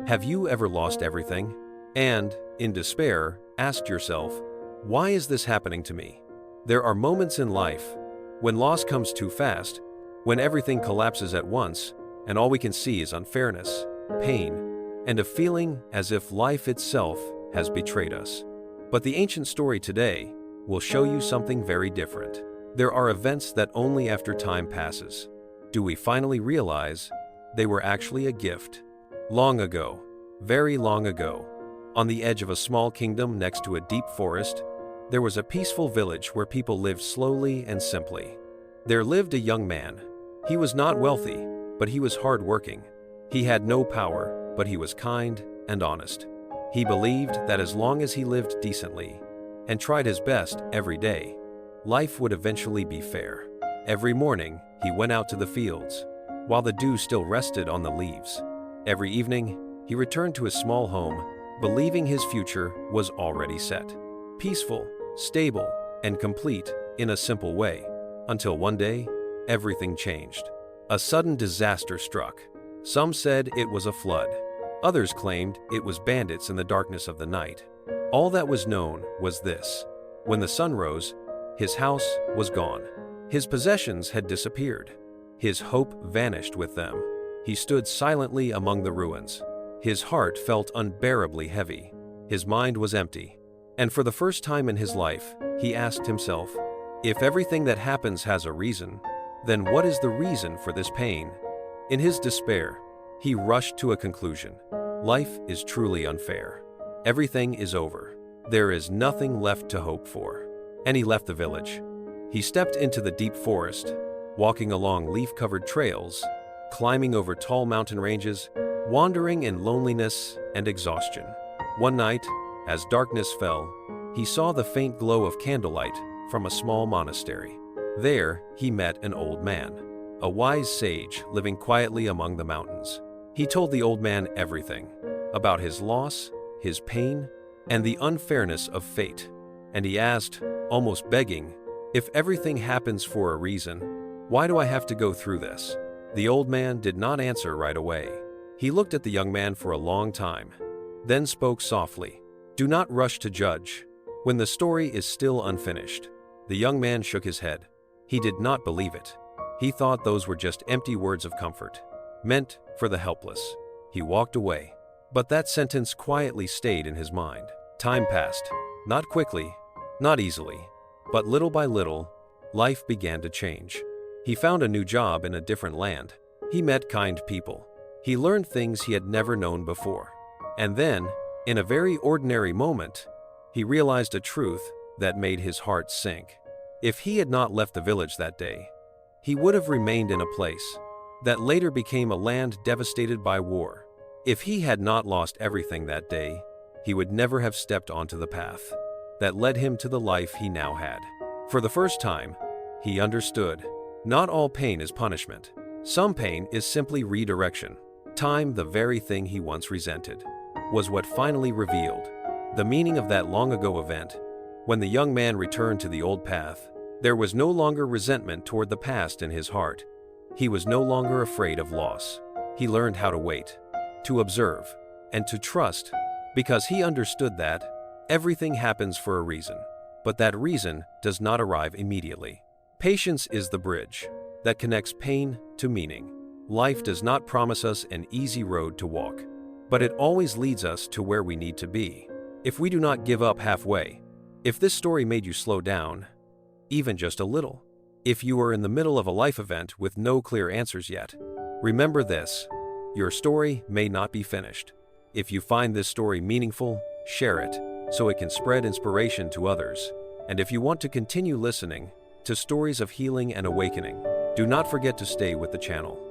Have you ever lost everything? And, in despair, asked yourself, why is this happening to me? There are moments in life when loss comes too fast, when everything collapses at once, and all we can see is unfairness, pain, and a feeling as if life itself has betrayed us. But the ancient story today will show you something very different. There are events that only after time passes do we finally realize they were actually a gift. Long ago, very long ago, on the edge of a small kingdom next to a deep forest, there was a peaceful village where people lived slowly and simply. There lived a young man. He was not wealthy, but he was hardworking. He had no power, but he was kind and honest. He believed that as long as he lived decently and tried his best every day, life would eventually be fair. Every morning, he went out to the fields, while the dew still rested on the leaves. Every evening, he returned to his small home, believing his future was already set. Peaceful, stable, and complete in a simple way. Until one day, everything changed. A sudden disaster struck. Some said it was a flood. Others claimed it was bandits in the darkness of the night. All that was known was this: when the sun rose, his house was gone. His possessions had disappeared. His hope vanished with them. He stood silently among the ruins. His heart felt unbearably heavy. His mind was empty. And for the first time in his life, he asked himself, if everything that happens has a reason, then what is the reason for this pain? In his despair, he rushed to a conclusion. Life is truly unfair. Everything is over. There is nothing left to hope for. And he left the village. He stepped into the deep forest, walking along leaf-covered trails, climbing over tall mountain ranges, wandering in loneliness and exhaustion. One night, as darkness fell, he saw the faint glow of candlelight from a small monastery. There, he met an old man, a wise sage living quietly among the mountains. He told the old man everything about his loss, his pain, and the unfairness of fate. And he asked, almost begging, if everything happens for a reason, why do I have to go through this? The old man did not answer right away. He looked at the young man for a long time, then spoke softly. Do not rush to judge when the story is still unfinished. The young man shook his head. He did not believe it. He thought those were just empty words of comfort, meant for the helpless. He walked away. But that sentence quietly stayed in his mind. Time passed. Not quickly, not easily, but little by little, life began to change. He found a new job in a different land. He met kind people. He learned things he had never known before. And then, in a very ordinary moment, he realized a truth that made his heart sink. If he had not left the village that day, he would have remained in a place that later became a land devastated by war. If he had not lost everything that day, he would never have stepped onto the path that led him to the life he now had. For the first time, he understood. Not all pain is punishment. Some pain is simply redirection. Time, the very thing he once resented, was what finally revealed the meaning of that long ago event. When the young man returned to the old path, there was no longer resentment toward the past in his heart. He was no longer afraid of loss. He learned how to wait, to observe, and to trust, because he understood that everything happens for a reason, but that reason does not arrive immediately. Patience is the bridge that connects pain to meaning. Life does not promise us an easy road to walk, but it always leads us to where we need to be. If we do not give up halfway, if this story made you slow down, even just a little, if you are in the middle of a life event with no clear answers yet, remember this: your story may not be finished. If you find this story meaningful, share it so it can spread inspiration to others. And if you want to continue listening to stories of healing and awakening, do not forget to stay with the channel.